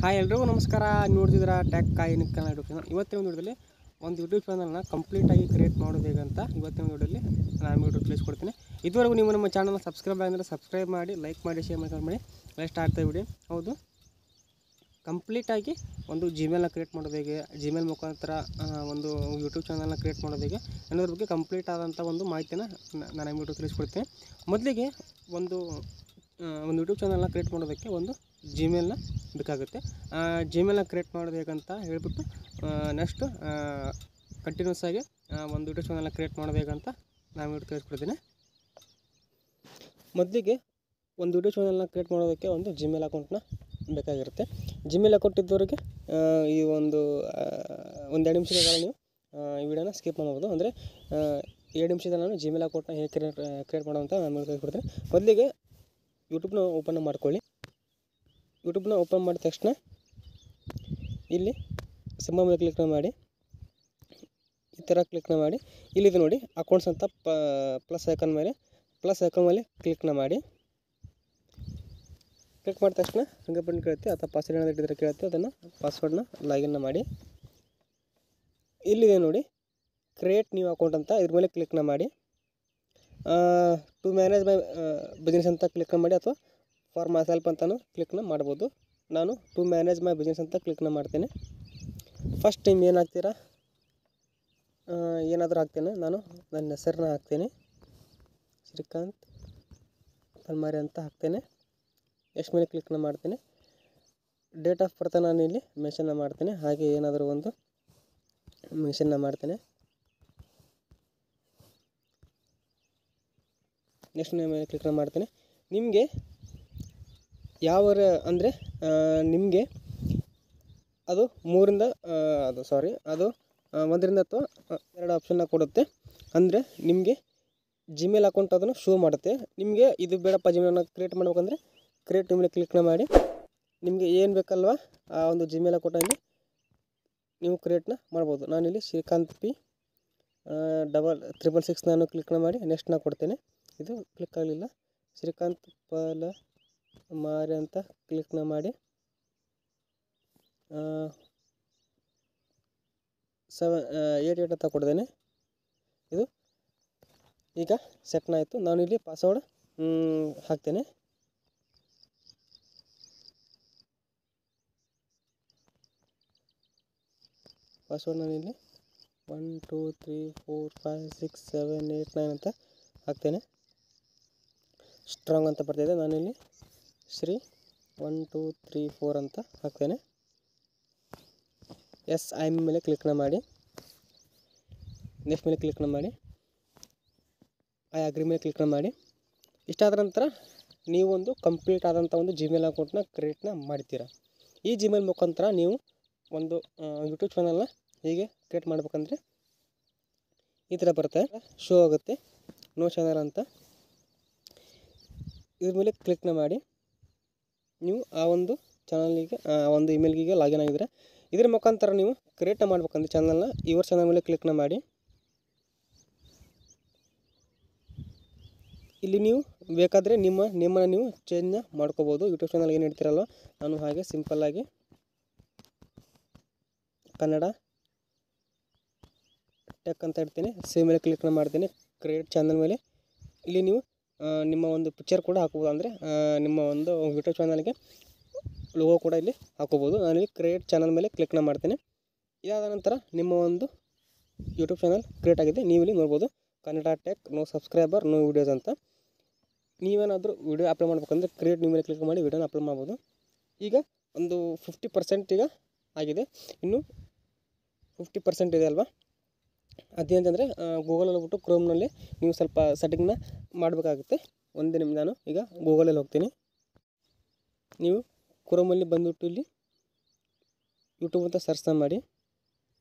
Hi ಎಲ್ರಿಗೂ ನಮಸ್ಕಾರ. ನೋಡ್ತಿದ್ದೀರಾ ಟ್ಯಾಕ್ ಕಾಯಿನ ಕನ್ನಡ ಯೂಟ್ಯೂಬ್ ಚಾನಲ್. ಇವತ್ತಿನ ವಿಡಿಯೋದಲ್ಲಿ ಒಂದು ಯೂಟ್ಯೂಬ್ ಚಾನಲ್ನ ಕಂಪ್ಲೀಟಾಗಿ ಕ್ರಿಯೇಟ್ ಮಾಡೋದು ಹೇಗಂತ ಇವತ್ತಿನ ವಿಡಿಯೋದಲ್ಲಿ ನಾನು ವಿಡಿಯೋ ತಿಳಿಸ್ಕೊಡ್ತೀನಿ. ಇದುವರೆಗೂ ನೀವು ನಮ್ಮ ಚಾನಲ್ನ ಸಬ್ಸ್ಕ್ರೈಬ್ ಆಗಿದ್ರೆ ಸಬ್ಸ್ಕ್ರೈಬ್ ಮಾಡಿ, ಲೈಕ್ ಮಾಡಿ, ಶೇರ್ ಮಾಡಿ. ನೆಕ್ಸ್ಟ್ ಆಗ್ತಾ ವಿಡಿಯೋ ಹೌದು ಕಂಪ್ಲೀಟಾಗಿ ಒಂದು ಜಿಮೇಲ್ನ ಕ್ರಿಯೇಟ್ ಮಾಡೋದು ಹೇಗೆ, ಜಿಮೇಲ್ ಮುಖಾಂತರ ಒಂದು ಯೂಟ್ಯೂಬ್ ಚಾನಲ್ನ ಕ್ರಿಯೇಟ್ ಮಾಡೋದು ಹೇಗೆ ಅನ್ನೋದ್ರ ಬಗ್ಗೆ ಕಂಪ್ಲೀಟ್ ಆದಂಥ ಒಂದು ಮಾಹಿತಿನ ನಾನು ವಿಡಿಯೋ ತಿಳಿಸ್ಕೊಡ್ತೀನಿ. ಮೊದಲಿಗೆ ಒಂದು ಯೂಟ್ಯೂಬ್ ಚಾನಲ್ನ ಕ್ರಿಯೇಟ್ ಮಾಡೋದಕ್ಕೆ ಒಂದು ಜಿಮೇಲ್ನ ಬೇಕಾಗುತ್ತೆ. ಜಿಮೇಲ್ನ ಕ್ರಿಯೇಟ್ ಮಾಡೋದು ಹೇಗಂತ ಹೇಳ್ಬಿಟ್ಟು ನೆಕ್ಸ್ಟು ಕಂಟಿನ್ಯೂಸ್ ಆಗಿ ಒಂದು ಯೂಟ್ಯೂಬ್ ಚಾನಲ್ನ ಕ್ರಿಯೇಟ್ ಮಾಡೋದು ಹೇಗಂತ ನಾನು ವಿಡಿಯೋ ತಿಳಿಸ್ಕೊಡ್ತೀನಿ. ಮೊದಲಿಗೆ ಒಂದು ಯೂಟ್ಯೂಬ್ ಚಾನಲ್ನ ಕ್ರಿಯೇಟ್ ಮಾಡೋದಕ್ಕೆ ಒಂದು ಜಿಮೇಲ್ ಅಕೌಂಟ್ನ ಬೇಕಾಗಿರುತ್ತೆ. ಜಿಮೇಲ್ ಅಕೌಂಟ್ ಇದ್ದವರಿಗೆ ಈ ಒಂದು 2 ನಿಮಿಷದ ಕಾಲ ನೀವು ಈ ವಿಡಿಯೋನ ಸ್ಕಿಪ್ ಮಾಡ್ಬೋದು. ಅಂದರೆ 2 ನಿಮಿಷದಲ್ಲಿ ನಾನು ಜಿಮೇಲ್ ಅಕೌಂಟ್ನ ಹೇಗೆ ಕ್ರಿಯೇಟ್ ಮಾಡೋಂತ ನಾನು ತಿಳಿಸ್ಕೊಡ್ತೀನಿ. ಮೊದಲಿಗೆ ಯೂಟ್ಯೂಬ್ನ ಓಪನ್ ಮಾಡ್ಕೊಳ್ಳಿ. ಯೂಟ್ಯೂಬ್ನ ಓಪನ್ ಮಾಡಿದ ತಕ್ಷಣ ಇಲ್ಲಿ ಸಿಂಬಲ್ ಮೇಲೆ ಕ್ಲಿಕ್ ಮಾಡಿ, ಈ ಥರ ಕ್ಲಿಕ್ ಮಾಡಿ. ಇಲ್ಲಿದೆ ನೋಡಿ ಅಕೌಂಟ್ಸ್ ಅಂತ ಪ್ಲಸ್ ಐಕಾನ್ ಮೇಲೆ ಕ್ಲಿಕ್ ಮಾಡಿ. ಕ್ಲಿಕ್ ಮಾಡಿದ ತಕ್ಷಣ ಫಿಂಗರ್ ಪ್ರಿಂಟ್ ಕೇಳುತ್ತೆ ಅಥವಾ ಪಾಸ್ವರ್ಡ್ ಏನಾದರೂ ಇಟ್ಟಿದ್ರೆ ಕೇಳುತ್ತೆ. ಅದನ್ನು ಪಾಸ್ವರ್ಡ್ನ ಲಾಗಿನ್ ಮಾಡಿ. ಇಲ್ಲಿದೆ ನೋಡಿ ಕ್ರಿಯೇಟ್ ನ್ಯೂ ಅಕೌಂಟ್ ಅಂತ, ಇದ್ರ ಮೇಲೆ ಕ್ಲಿಕ್ ಮಾಡಿ. ಟು ಮ್ಯಾನೇಜ್ ಮೈ ಬಿಸ್ನೆಸ್ ಅಂತ ಕ್ಲಿಕ್ ಮಾಡಿ ಅಥವಾ ಫಾರ್ ಮೈ ಸೆಲ್ಫ್ ಅಂತಲೂ ಕ್ಲಿಕ್ ಮಾಡ್ಬೋದು. ನಾನು ಟು ಮ್ಯಾನೇಜ್ ಮೈ ಬಿಸ್ನೆಸ್ ಅಂತ ಕ್ಲಿಕ್ ಮಾಡ್ತೇನೆ. ಫಸ್ಟ್ ಟೈಮ್ ಏನು ಹಾಕ್ತೀರಾ, ಏನಾದರೂ ಹಾಕ್ತೇನೆ. ನಾನು ನನ್ನ ಹೆಸರನ್ನ ಹಾಕ್ತೇನೆ, ಶ್ರೀಕಾಂತ್ ಪಲ್ಮಾರಿ ಅಂತ ಹಾಕ್ತೇನೆ. ಎಷ್ಟು ಮೇಲೆ ಕ್ಲಿಕ್ ಮಾಡ್ತೇನೆ. ಡೇಟ್ ಆಫ್ ಬರ್ತ್ ನಾನು ಇಲ್ಲಿ ಮೆನ್ಷನ್ನ ಮಾಡ್ತೇನೆ. ಹಾಗೆ ಏನಾದರೂ ಒಂದು ಮೆನ್ಷನ್ನ ಮಾಡ್ತೇನೆ. ನೆಕ್ಸ್ಟ್ ಮೇಲೆ ಕ್ಲಿಕ್ ಮಾಡ್ತೇನೆ. ನಿಮಗೆ ಯಾವ ಅಂದರೆ ನಿಮಗೆ ಅದು 1ರಿಂದ ಅಥವಾ 2 ಆಪ್ಷನ್ನ ಕೊಡುತ್ತೆ. ಅಂದರೆ ನಿಮಗೆ ಜಿಮೇಲ್ ಅಕೌಂಟ್ ಅದನ್ನು ಶೋ ಮಾಡುತ್ತೆ. ನಿಮಗೆ ಇದು ಬೇಡಪ್ಪ ಜಿಮೇಲನ್ನು ಕ್ರಿಯೇಟ್ ಮಾಡ್ಬೇಕಂದ್ರೆ ಕ್ರಿಯೇಟ್ ಮೇಲೆ ಕ್ಲಿಕ್ ಮಾಡಿ. ನಿಮಗೆ ಏನು ಬೇಕಲ್ವ ಆ ಒಂದು ಜಿಮೇಲ್ ಅಕೌಂಟಲ್ಲಿ ನೀವು ಕ್ರಿಯೇಟ್ನ ಮಾಡ್ಬೋದು. ನಾನಿಲ್ಲಿ ಶ್ರೀಕಾಂತ್ P 666 ನಾನು ಕ್ಲಿಕ್ ಮಾಡಿ ನೆಕ್ಸ್ಟ್ನ ಕೊಡ್ತೇನೆ. ಇದು ಕ್ಲಿಕ್ ಆಗಲಿಲ್ಲ. ಶ್ರೀಕಾಂತ್ ಪಲ್ಮಾರಿ ಅಂತ ಕ್ಲಿಕ್ ಮಾಡಿ 788 ಅಂತ ಕೊಡ್ತೇನೆ. ಇದು ಈಗ ಸೆಟ್ನ ಆಯಿತು. ನಾನು ಇಲ್ಲಿ ಪಾಸ್ವರ್ಡ್ ಹಾಕ್ತೇನೆ. ಪಾಸ್ವರ್ಡ್ ನಾನಿಲ್ಲಿ 1 2 3 4 5 6 7 8 9 ಅಂತ ಹಾಕ್ತೇನೆ. ಸ್ಟ್ರಾಂಗ್ ಅಂತ ಬರ್ತಾಯಿದೆ. ನಾನಿಲ್ಲಿ ಶ್ರೀ 1 2 3 4 ಅಂತ ಹಾಕ್ತೇನೆ. ಎಸ್ ಐ ಎಮ್ ಮೇಲೆ ಕ್ಲಿಕ್ ಮಾಡಿ. ನೆಕ್ಸ್ಟ್ ಮೇಲೆ ಕ್ಲಿಕ್ ಮಾಡಿ. ಐ ಅಗ್ರಿ ಮೇಲೆ ಕ್ಲಿಕ್ ಮಾಡಿ. ಇಷ್ಟಾದ ನಂತರ ನೀವು ಒಂದು ಕಂಪ್ಲೀಟ್ ಆದಂಥ ಒಂದು ಜಿಮೇಲ್ ಅಕೌಂಟ್ನ ಕ್ರಿಯೇಟ್ನ ಮಾಡ್ತೀರಾ. ಈ ಜಿಮೇಲ್ ಮುಖಾಂತರ ನೀವು ಒಂದು ಯೂಟ್ಯೂಬ್ ಚಾನಲ್ನ ಹೇಗೆ ಕ್ರಿಯೇಟ್ ಮಾಡ್ಬೇಕಂದ್ರೆ ಈ ಥರ ಬರುತ್ತೆ, ಶೋ ಆಗುತ್ತೆ ನೋ ಚಾನಲ್ ಅಂತ. ಇದ್ರ ಮೇಲೆ ಕ್ಲಿಕ್ ಮಾಡಿ. ನೀವು ಆ ಒಂದು ಚಾನಲಿಗೆ ಒಂದು ಇಮೇಲ್ಗೆ ಲಾಗಿನ್ ಆಗಿದ್ರೆ ಇದರ ಮುಖಾಂತರ ನೀವು ಕ್ರಿಯೇಟ್ ಮಾಡ್ಬೇಕಂದ್ರೆ ಚಾನಲ್ನ ಯುವರ್ ಚಾನಲ್ ಮೇಲೆ ಕ್ಲಿಕ್ ಮಾಡಿ. ಇಲ್ಲಿ ನೀವು ಬೇಕಾದರೆ ನಿಮ್ಮನ್ನು ನೀವು ಚೇಂಜ್ನ ಮಾಡ್ಕೋಬೋದು. ಯೂಟ್ಯೂಬ್ ಚಾನಲ್ ಏನು ಇಡ್ತೀರಲ್ವ, ನಾನು ಹಾಗೆ ಸಿಂಪಲ್ಲಾಗಿ ಕನ್ನಡ ಟೆಕ್ ಅಂತ ಇಡ್ತೀನಿ. ಸೇಮ್ ಮೇಲೆ ಕ್ಲಿಕ್ ಮಾಡ್ತೀನಿ. ಕ್ರಿಯೇಟ್ ಚಾನಲ್ ಮೇಲೆ ಇಲ್ಲಿ ನೀವು ನಿಮ್ಮ ಒಂದು ಪಿಕ್ಚರ್ ಕೂಡ ಹಾಕ್ಬೋದು. ಅಂದರೆ ನಿಮ್ಮ ಒಂದು ಯೂಟ್ಯೂಬ್ ಚಾನಲ್ಗೆ ಲೋಗೋ ಕೂಡ ಇಲ್ಲಿ ಹಾಕೋಬೋದು. ನಾನಿಲ್ಲಿ ಕ್ರಿಯೇಟ್ ಚಾನಲ್ ಮೇಲೆ ಕ್ಲಿಕ್ ಮಾಡ್ತೇನೆ. ಇದಾದ ನಂತರ ನಿಮ್ಮ ಒಂದು ಯೂಟ್ಯೂಬ್ ಚಾನಲ್ ಕ್ರಿಯೇಟ್ ಆಗಿದೆ. ನೀವು ಇಲ್ಲಿ ನೋಡ್ಬೋದು Kannada tech no subscriber no videos ಅಂತ. ನೀವೇನಾದರೂ ವೀಡಿಯೋ ಅಪ್ಲೋಡ್ ಮಾಡ್ಬೇಕಂದ್ರೆ ಕ್ರಿಯೇಟ್ ನ್ಯೂ ಮೇಲೆ ಕ್ಲಿಕ್ ಮಾಡಿ ವೀಡಿಯೋನ ಅಪ್ಲೋಡ್ ಮಾಡ್ಬೋದು. ಈಗ ಒಂದು 50% ಈಗ ಆಗಿದೆ. ಇನ್ನು 50% ಇದೆ ಅಲ್ವಾ. ಅದೇಂತಂದರೆ ಗೂಗಲಲ್ಲಿ ಹೋಗ್ಬಿಟ್ಟು ಕ್ರೋಮ್ನಲ್ಲಿ ನೀವು ಸ್ವಲ್ಪ ಸೆಟ್ಟಿಂಗ್ನ ಮಾಡಬೇಕಾಗುತ್ತೆ. ಒಂದೇ ನಿಮಿಷ ನಾನು ಈಗ ಗೂಗಲಲ್ಲಿ ಹೋಗ್ತೀನಿ. ನೀವು ಕ್ರೋಮಲ್ಲಿ ಬಂದುಬಿಟ್ಟು ಇಲ್ಲಿ ಯೂಟ್ಯೂಬ್ ಅಂತ ಸರ್ಚ್ನ ಮಾಡಿ.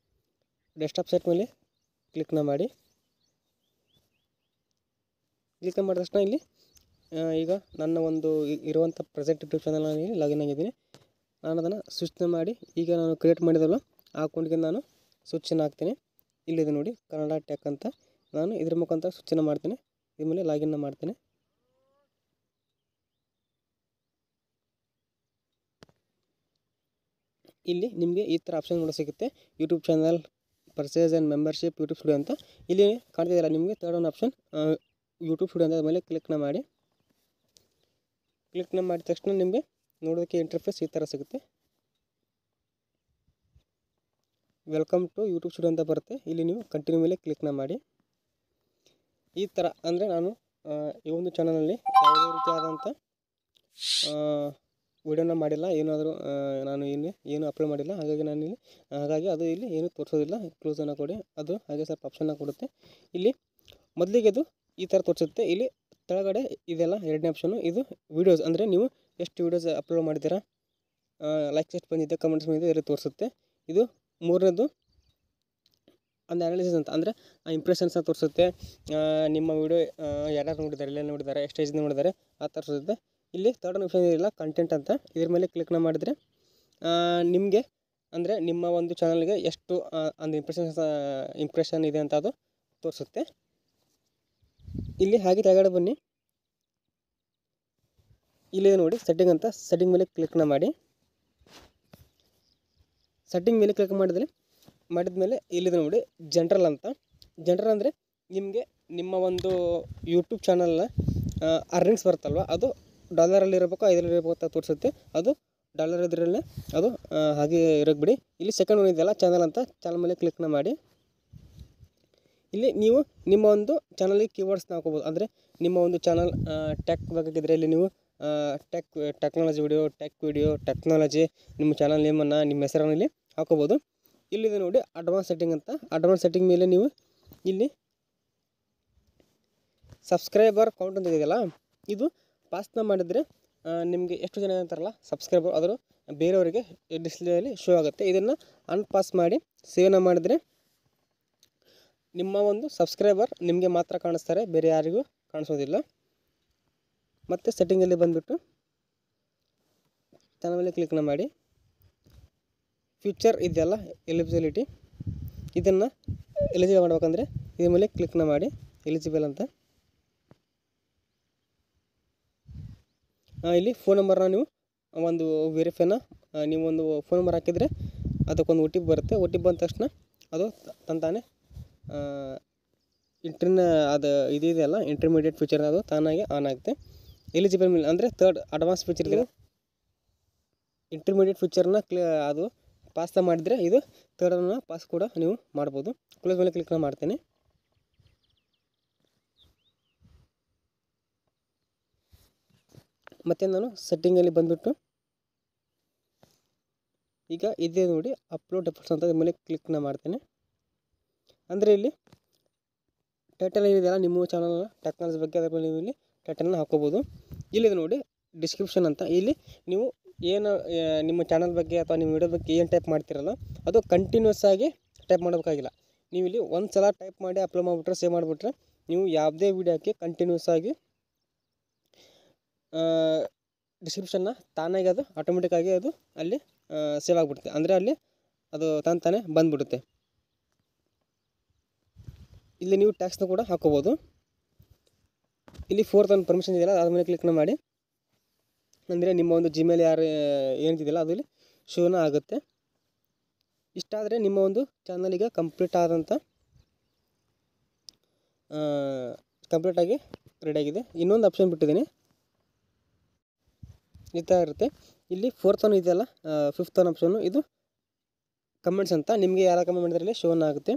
ಡೆಸ್ಕ್ಟಾಪ್ ಸೈಟ್ ಮೇಲೆ ಕ್ಲಿಕ್ ಮಾಡಿ. ಕ್ಲಿಕ್ ಮಾಡಿದ ತಕ್ಷಣ ಇಲ್ಲಿ ಈಗ ನನ್ನ ಒಂದು ಇರುವಂಥ ಪ್ರೆಸೆಂಟ್ ಯೂಟ್ಯೂಬ್ ಚಾನಲ್ ನಾನು ಲಾಗಿನ್ ಆಗಿದ್ದೀನಿ. ನಾನು ಅದನ್ನು ಸ್ವಿಚ್ನ ಮಾಡಿ ಈಗ ನಾನು ಕ್ರಿಯೇಟ್ ಮಾಡಿದಲ್ಲ ಆ ಅಕೌಂಟ್ಗೆ ನಾನು ಸ್ವಿಚ್ಚನ್ನು ಹಾಕ್ತೀನಿ. ಇಲ್ಲಿದೆ ನೋಡಿ ಕನ್ನಡ ಟೆಕ್ ಅಂತ. ನಾನು ಇದ್ರ ಮುಖಾಂತರ ಸ್ವಿಚ್ಚನ್ನು ಮಾಡ್ತೀನಿ. ಇದ್ರ ಮೇಲೆ ಲಾಗಿನ್ನ ಮಾಡ್ತೀನಿ. ಇಲ್ಲಿ ನಿಮಗೆ ಈ ಥರ ಆಪ್ಷನ್ ಕೂಡ ಸಿಗುತ್ತೆ, YouTube channel, purchase and membership, YouTube studio ಅಂತ. ಇಲ್ಲಿ ಕಾಣ್ತಿದ್ದೀರಾ ನಿಮಗೆ ಥರ್ಡ್ ಒಂದು ಆಪ್ಷನ್ ಯೂಟ್ಯೂಬ್ ಸ್ಟುಡಿಯೋ ಅಂತ ಮೇಲೆ ಕ್ಲಿಕ್ನ ಮಾಡಿ. ಕ್ಲಿಕ್ನ ಮಾಡಿದ ತಕ್ಷಣ ನಿಮಗೆ ನೋಡೋದಕ್ಕೆ ಇಂಟರ್ಫೇಸ್ ಈ ಥರ ಸಿಗುತ್ತೆ. ವೆಲ್ಕಮ್ ಟು ಯೂಟ್ಯೂಬ್ ಸ್ಟುಡಿಯೋ ಅಂತ ಬರುತ್ತೆ. ಇಲ್ಲಿ ನೀವು ಕಂಟಿನ್ಯೂ ಮೇಲೆ ಕ್ಲಿಕ್ನ ಮಾಡಿ. ಈ ಥರ ಅಂದರೆ ನಾನು ಈ ಒಂದು ಚಾನಲಲ್ಲಿ ಯಾವುದೇ ರೀತಿಯಾದಂಥ ವಿಡಿಯೋನ ಮಾಡಿಲ್ಲ, ಏನಾದರೂ ನಾನು ಇಲ್ಲಿ ಏನು ಅಪ್ಲೋಡ್ ಮಾಡಿಲ್ಲ, ಹಾಗಾಗಿ ಅದು ಇಲ್ಲಿ ಏನು ತೋರಿಸೋದಿಲ್ಲ. ಕ್ಲೋಸನ್ನು ಕೊಡಿ, ಅದು ಹಾಗೆ ಸ್ವಲ್ಪ ಆಪ್ಷನ್ನ ಕೊಡುತ್ತೆ. ಇಲ್ಲಿ ಮೊದಲಿಗೆ ಅದು ಈ ಥರ ತೋರಿಸುತ್ತೆ. ಇಲ್ಲಿ ಕೆಳಗಡೆ ಇದೆಲ್ಲ ಎರಡನೇ ಆಪ್ಷನು, ಇದು ವೀಡಿಯೋಸ್ ಅಂದರೆ ನೀವು ಎಷ್ಟು ವೀಡಿಯೋಸ್ ಅಪ್ಲೋಡ್ ಮಾಡಿದ್ದೀರಾ, ಲೈಕ್ಸ್ ಎಷ್ಟು ಬಂದಿದೆ, ಕಮೆಂಟ್ಸ್ ಬಂದಿದೆ ಇದರಲ್ಲಿ ತೋರಿಸುತ್ತೆ. ಇದು ಮೂರನೇದು ಒಂದು ಅನಾಲಿಸಿಸ್ ಅಂತ, ಅಂದರೆ ಇಂಪ್ರೆಷನ್ಸ್ನ ತೋರಿಸುತ್ತೆ. ನಿಮ್ಮ ವೀಡಿಯೋ ಯಾರ್ಯಾರು ನೋಡಿದ್ದಾರೆ, ಎಲ್ಲೆಲ್ಲಿ ನೋಡಿದ್ದಾರೆ, ಎಷ್ಟು ಏಜ್ನ ನೋಡಿದ್ದಾರೆ ಆ ಥರ ತೋರಿಸುತ್ತೆ. ಇಲ್ಲಿ ಥರ್ಡ್ ಆಪ್ಷನ್ ಇರಲಿಲ್ಲ ಕಂಟೆಂಟ್ ಅಂತ, ಇದ್ರ ಮೇಲೆ ಕ್ಲಿಕ್ನ ಮಾಡಿದರೆ ನಿಮಗೆ ಅಂದರೆ ನಿಮ್ಮ ಒಂದು ಚಾನಲ್ಗೆ ಎಷ್ಟು ಒಂದು ಇಂಪ್ರೆಷನ್ ಇದೆ ಅಂತ ಅದು ತೋರಿಸುತ್ತೆ. ಇಲ್ಲಿ ಹಾಗೆ ಕೆಳಗಡೆ ಬನ್ನಿ, ಇಲ್ಲಿ ನೋಡಿ ಸೆಟ್ಟಿಂಗ್ ಅಂತ, ಸೆಟ್ಟಿಂಗ್ ಮೇಲೆ ಕ್ಲಿಕ್ನ ಮಾಡಿ. ಸೆಟ್ಟಿಂಗ್ ಮೇಲೆ ಕ್ಲಿಕ್ ಮಾಡಿದ್ಮೇಲೆ ಇಲ್ಲಿದೆ ನೋಡಿ ಜನರಲ್ ಅಂತ. ಜನರಲ್ ಅಂದರೆ ನಿಮಗೆ ನಿಮ್ಮ ಒಂದು ಯೂಟ್ಯೂಬ್ ಚಾನಲ್ನ ಅರ್ನಿಂಗ್ಸ್ ಬರುತ್ತಲ್ವ, ಅದು $ಅಲ್ಲಿ ಇರಬೇಕು, $5 ಅಂತ ತೋರಿಸುತ್ತೆ. ಅದು ಡಾಲರ್ ಇದರಲ್ಲೇ ಅದು ಹಾಗೆ ಇರೋಕ್ಕೆ ಬಿಡಿ. ಇಲ್ಲಿ ಸೆಕೆಂಡ್ ಒನ್ ಇದೆಯಲ್ಲ ಚಾನಲ್ ಅಂತ, ಚಾನಲ್ ಮೇಲೆ ಕ್ಲಿಕ್ನ ಮಾಡಿ. ಇಲ್ಲಿ ನೀವು ನಿಮ್ಮ ಒಂದು ಚಾನಲ್ಗೆ ಕೀವರ್ಡ್ಸ್ನ ಹಾಕೋಬೋದು. ಅಂದರೆ ನಿಮ್ಮ ಒಂದು ಚಾನಲ್ ಟೆಕ್ ಬೇಕಾಗಿದ್ದರೆ ಇಲ್ಲಿ ನೀವು ಟೆಕ್ನಾಲಜಿ ವಿಡಿಯೋ, ಟೆಕ್ನಾಲಜಿ ನಿಮ್ಮ ಚಾನಲ್ ನೇಮನ್ನು, ನಿಮ್ಮ ಹೆಸರನ್ನು ಇಲ್ಲಿ ಹಾಕೋಬೋದು. ಇಲ್ಲಿದೆ ನೋಡಿ ಅಡ್ವಾನ್ಸ್ ಸೆಟ್ಟಿಂಗ್ ಅಂತ. ಅಡ್ವಾನ್ಸ್ ಸೆಟ್ಟಿಂಗ್ ಮೇಲೆ ನೀವು ಇಲ್ಲಿ ಸಬ್ಸ್ಕ್ರೈಬರ್ ಕೌಂಟ್ ಅಂತ ಇದೆಯಲ್ಲ, ಇದು ಪಾಸ್ನ ಮಾಡಿದರೆ ನಿಮಗೆ ಎಷ್ಟು ಜನ ಅಂತಾರಲ್ಲ ಸಬ್ಸ್ಕ್ರೈಬರ್, ಅದರ ಬೇರೆಯವರಿಗೆ ಡಿಸ್ಪ್ಲೇಯಲ್ಲಿ ಶೋ ಆಗುತ್ತೆ. ಇದನ್ನು ಅನ್ಪಾಸ್ ಮಾಡಿ ಸೇವ್ನ ಮಾಡಿದರೆ ನಿಮ್ಮ ಒಂದು ಸಬ್ಸ್ಕ್ರೈಬರ್ ನಿಮಗೆ ಮಾತ್ರ ಕಾಣಿಸ್ತಾರೆ, ಬೇರೆ ಯಾರಿಗೂ ಕಾಣಿಸೋದಿಲ್ಲ. ಮತ್ತು ಸೆಟ್ಟಿಂಗಲ್ಲಿ ಬಂದುಬಿಟ್ಟು ಚಾನಲ್ ಮೇಲೆ ಕ್ಲಿಕ್ನ ಮಾಡಿ. ಫ್ಯೂಚರ್ ಇದೆಯಲ್ಲ ಎಲಿಜಿಬಿಲಿಟಿ, ಇದನ್ನು ಎಲಿಜಿಬಲ್ ಮಾಡಬೇಕಂದ್ರೆ ಇದ್ರ ಮೇಲೆ ಕ್ಲಿಕ್ನ ಮಾಡಿ, ಎಲಿಜಿಬಲ್ ಅಂತ. ಇಲ್ಲಿ ಫೋನ್ ನಂಬರ್ನ ನೀವು ಒಂದು ವೆರಿಫೈನ ನೀವು ಒಂದು ಫೋನ್ ನಂಬರ್ ಹಾಕಿದರೆ ಅದಕ್ಕೊಂದು OTP ಬರುತ್ತೆ. OTP ಬಂದ ತಕ್ಷಣ ಅದು ತಾನೇ ಅದು ಇದೆಯಲ್ಲ ಇಂಟರ್ಮೀಡಿಯೇಟ್ ಫೀಚರ್, ಅದು ತಾನಾಗಿ ಆನ್ ಆಗುತ್ತೆ. ಎಲಿಜಿಬಲ್ ಮೇಲೆ ಅಂದರೆ ಥರ್ಡ್ ಅಡ್ವಾನ್ಸ್ ಫೀಚರ್ ಇದೆ, ಇಂಟರ್ಮೀಡಿಯೇಟ್ ಫೀಚರ್ನ ಅದು ಪಾಸ್ ಮಾಡಿದರೆ ಇದು ಥರ್ಡನ್ನು ಪಾಸ್ ಕೂಡ ನೀವು ಮಾಡ್ಬೋದು. ಕ್ಲೋಸ್ ಮೇಲೆ ಕ್ಲಿಕ್ನ ಮಾಡ್ತೇನೆ. ಮತ್ತು ನಾನು ಸೆಟ್ಟಿಂಗಲ್ಲಿ ಬಂದುಬಿಟ್ಟು ಈಗ ಇದೇ ನೋಡಿ ಅಪ್ಲೋಡ್ ಎಫರ್ಟ್ಸ್ ಅಂತ ಮೇಲೆ ಕ್ಲಿಕ್ನ ಮಾಡ್ತೇನೆ. ಅಂದರೆ ಇಲ್ಲಿ ಟೈಟಲ್ ಏನಿದೆಯಲ್ಲ ನಿಮ್ಮ ಚಾನಲ್ನ ಟೆಕ್ನಾಲಜಿ ಬಗ್ಗೆ, ಅದರ ಮೇಲೆ ನೀವು ಇಲ್ಲಿ ಟೈಟಲ್ನ ಹಾಕೋಬೋದು. ಇಲ್ಲಿದೆ ನೋಡಿ ಡಿಸ್ಕ್ರಿಪ್ಷನ್ ಅಂತ. ಇಲ್ಲಿ ನೀವು ಏನು ನಿಮ್ಮ ಚಾನಲ್ ಬಗ್ಗೆ ಅಥವಾ ನಿಮ್ಮ ವಿಡಿಯೋ ಬಗ್ಗೆ ಏನು ಟೈಪ್ ಮಾಡ್ತಿರಲ್ಲ ಅದು ಕಂಟಿನ್ಯೂಸ್ ಆಗಿ ಟೈಪ್ ಮಾಡಬೇಕಾಗಿಲ್ಲ. ನೀವು ಇಲ್ಲಿ ಒಂದು ಸಲ ಟೈಪ್ ಮಾಡಿ ಅಪ್ಲೋಡ್ ಮಾಡಿಬಿಟ್ರೆ, ಸೇವ್ ಮಾಡಿಬಿಟ್ರೆ, ನೀವು ಯಾವುದೇ ವಿಡಿಯೋಕ್ಕೆ ಕಂಟಿನ್ಯೂಸ್ ಆಗಿ ಡಿಸ್ಕ್ರಿಪ್ಷನ್ನ ತಾನಾಗಿ ಅದು ಆಟೋಮೆಟಿಕ್ಕಾಗಿ ಅದು ಅಲ್ಲಿ ಸೇವ್ ಆಗಿಬಿಡುತ್ತೆ. ಅಂದರೆ ಅಲ್ಲಿ ಅದು ತಾನೇ ಬಂದುಬಿಡುತ್ತೆ. ಇಲ್ಲಿ ನೀವು ಟ್ಯಾಕ್ಸ್ನ ಕೂಡ ಹಾಕೋಬೋದು. ಇಲ್ಲಿ ಫೋರ್ತ್ ಒಂದು ಪರ್ಮಿಷನ್ ಇದೆಯಲ್ಲ ಅದ್ರ ಮೇಲೆ ಕ್ಲಿಕ್ನ ಮಾಡಿ. ಅಂದರೆ ನಿಮ್ಮ ಒಂದು ಜಿಮೇಲ್ ಏನಿದೆಯಲ್ಲ ಅದು ಇಲ್ಲಿ ಶೋನ ಆಗುತ್ತೆ. ಇಷ್ಟಾದರೆ ನಿಮ್ಮ ಒಂದು ಚಾನಲಿಗೆ ಕಂಪ್ಲೀಟಾಗಿ ರೆಡಿಯಾಗಿದೆ. ಇನ್ನೊಂದು ಆಪ್ಷನ್ ಬಿಟ್ಟಿದ್ದೀನಿ, ಈ ಥರ ಇರುತ್ತೆ. ಇಲ್ಲಿ ಫೋರ್ತ್ ಒನ್ ಇದೆಯಲ್ಲ ಫಿಫ್ತ್ ಒನ್ ಆಪ್ಷನ್ನು, ಇದು ಕಮೆಂಟ್ಸ್ ಅಂತ. ನಿಮಗೆ ಯಾರ ಕಮೆಂಟ್ ಮಾಡಿದ್ರೆ ಶೋನ ಆಗುತ್ತೆ.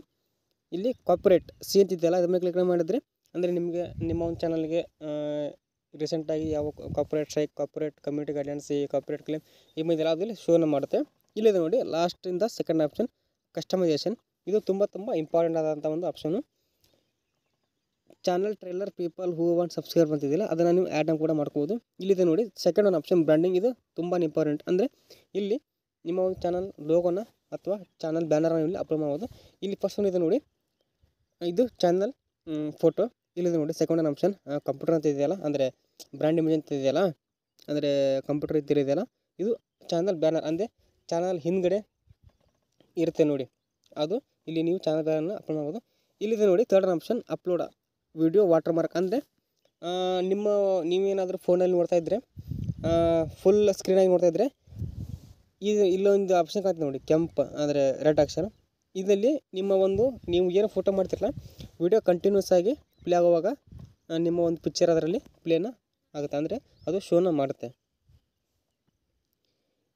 ಇಲ್ಲಿ ಕಾಪರೇಟ್ ಅಂತ ಇದೆಯಲ್ಲ ಅದ್ರ ಮೇಲೆ ಕ್ಲಿಕ್ ಮಾಡಿದರೆ ಅಂದರೆ ನಿಮಗೆ ನಿಮ್ಮ ಒಂದು ಚಾನಲ್ಗೆ ರೀಸೆಂಟಾಗಿ ಯಾವ cooperate strike, cooperate community guidelines, cooperate claim ಇದೆಯಲ್ಲ ಅದಲ್ಲಿ ಶೋನ ಮಾಡುತ್ತೆ. ಇಲ್ಲಿದೆ ನೋಡಿ ಲಾಸ್ಟಿಂದ ಸೆಕೆಂಡ್ ಆಪ್ಷನ್ ಕಸ್ಟಮೈಸೇಷನ್. ಇದು ತುಂಬ ಇಂಪಾರ್ಟೆಂಟ್ ಆದಂಥ ಒಂದು option. Channel trailer people who want subscribe ಅಂತಿದೆಯಲ್ಲ ಅದನ್ನು ನೀವು ಆ್ಯಡ್ನ ಕೂಡ ಮಾಡ್ಕೋಬೋದು. ಇಲ್ಲಿದೆ ನೋಡಿ ಸೆಕೆಂಡ್ ಒಂದು ಆಪ್ಷನ್ ಬ್ರ್ಯಾಂಡಿಂಗ್. ಇದು ತುಂಬ ಇಂಪಾರ್ಟೆಂಟ್. ಅಂದರೆ ಇಲ್ಲಿ ನಿಮ್ಮ ಒಂದು ಚಾನಲ್ ಲೋಗೋನ ಅಥವಾ ಚಾನಲ್ ಬ್ಯಾನರ್ನ ಇಲ್ಲಿ ಅಪ್ಲೋಡ್ ಮಾಡ್ಬೋದು. ಇಲ್ಲಿ ಫಸ್ಟ್ ಒಂದು ಇದೆ ನೋಡಿ, ಇದು ಚಾನಲ್ ಫೋಟೋ. ಇಲ್ಲಿದೆ ನೋಡಿ ಸೆಕೆಂಡ್ ಒಂದು ಆಪ್ಷನ್ ಕಂಪ್ಯೂಟರ್ ಅಂತ ಇದೆಯಲ್ಲ, ಅಂದರೆ ಬ್ರ್ಯಾಂಡ್ ಇಮೇಜ್ ಅಂತ ಇದೆಯಲ್ಲ, ಅಂದರೆ ಕಂಪ್ಯೂಟರ್ ಇದೆಯಲ್ಲ, ಇದು ಚಾನಲ್ ಬ್ಯಾನರ್. ಅಂದರೆ ಚಾನಲ್ ಹಿಂದ್ಗಡೆ ಇರುತ್ತೆ ನೋಡಿ, ಅದು ಇಲ್ಲಿ ನೀವು ಚಾನಲ್ ಬ್ಯಾನರ್ನ ಅಪ್ಲೋಡ್ ಮಾಡ್ಬೋದು. ಇಲ್ಲಿದೆ ನೋಡಿ third option upload video water mark. ಅಂದರೆ ನೀವೇನಾದರೂ ಫೋನಲ್ಲಿ ನೋಡ್ತಾಯಿದ್ರೆ ಫುಲ್ ಸ್ಕ್ರೀನಾಗಿ ನೋಡ್ತಾಯಿದ್ರೆ ಇಲ್ಲೊಂದು ಆಪ್ಷನ್ ಕಾಣ್ತದೆ ನೋಡಿ, ಕೆಂಪು ಅಂದರೆ ರೆಡ್ ಅಕ್ಷರ. ಇದರಲ್ಲಿ ನಿಮ್ಮ ಒಂದು ನೀವು ಏನು ಫೋಟೋ ಮಾಡ್ತಿರಲ್ಲ, ವಿಡಿಯೋ ಕಂಟಿನ್ಯೂಸ್ ಆಗಿ ಪ್ಲೇ ಆಗುವಾಗ ನಿಮ್ಮ ಒಂದು ಪಿಕ್ಚರ್ ಅದರಲ್ಲಿ ಪ್ಲೇನ ಆಗುತ್ತೆ, ಅಂದರೆ ಅದು ಶೋನ ಮಾಡುತ್ತೆ.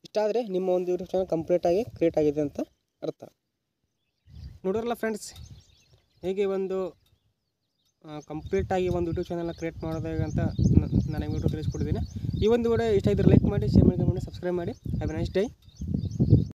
ಇಷ್ಟಾದರೆ ನಿಮ್ಮ ಒಂದು ಯೂಟ್ಯೂಬ್ ಚಾನಲ್ ಕಂಪ್ಲೀಟಾಗಿ ಕ್ರಿಯೇಟ್ ಆಗಿದೆ ಅಂತ ಅರ್ಥ. ನೋಡಿರಲ್ಲ ಫ್ರೆಂಡ್ಸ್, ಹೇಗೆ ಒಂದು ಕಂಪ್ಲೀಟಾಗಿ ಒಂದು ಯೂಟ್ಯೂಬ್ ಚಾನಲ್ನ ಕ್ರಿಯೇಟ್ ಮಾಡೋದು ಅಂತ ನಾನು ವಿಡಿಯೋ ತಿಳಿಸ್ಕೊಟ್ಟಿದ್ದೀನಿ. ಈ ಒಂದು ವಿಡಿಯೋ ಇಷ್ಟ ಇದ್ದರೆ ಲೈಕ್ ಮಾಡಿ, ಶೇರ್ ಮಾಡಿ, ಸಬ್ಸ್ಕ್ರೈಬ್ ಮಾಡಿ. Have A nice day.